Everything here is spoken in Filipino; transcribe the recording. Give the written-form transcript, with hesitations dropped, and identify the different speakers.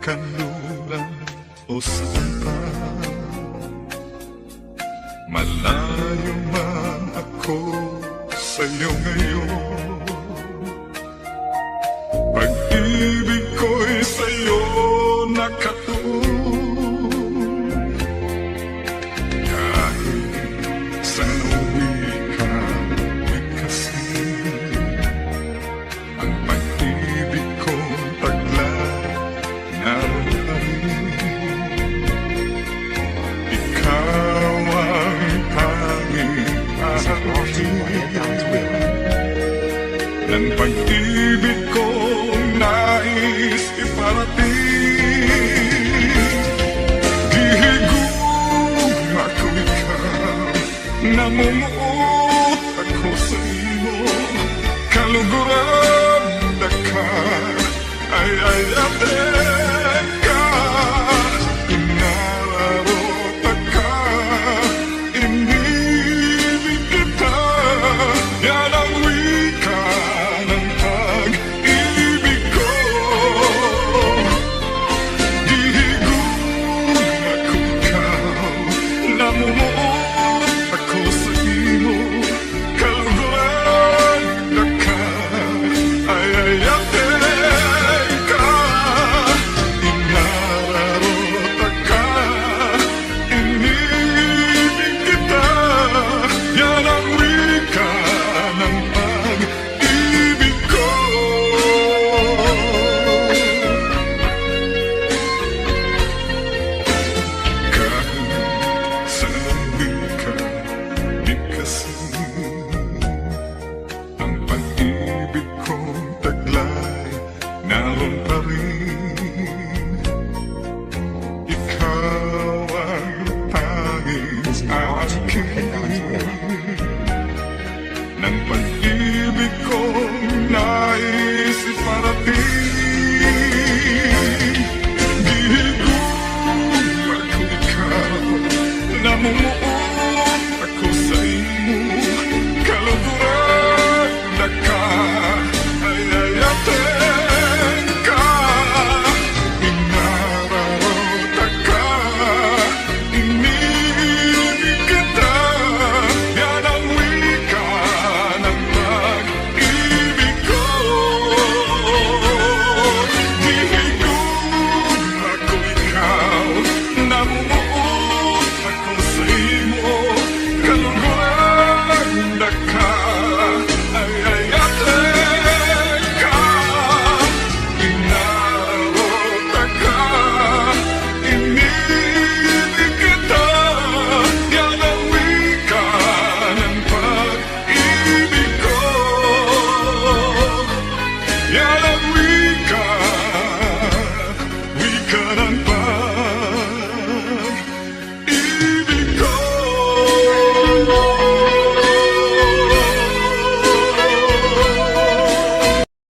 Speaker 1: kanluran o saan pa. Malayo man ako sa'yo ngayon, pag-ibig ko'y sa'yo nakatuon. Kahit saan uwi ka, may kasi ang pag-ibig kong taglay naroon. Ikaw ang tanging aking ng pag-ibig kong nais iparating. Di higugma ko ikaw, namumuo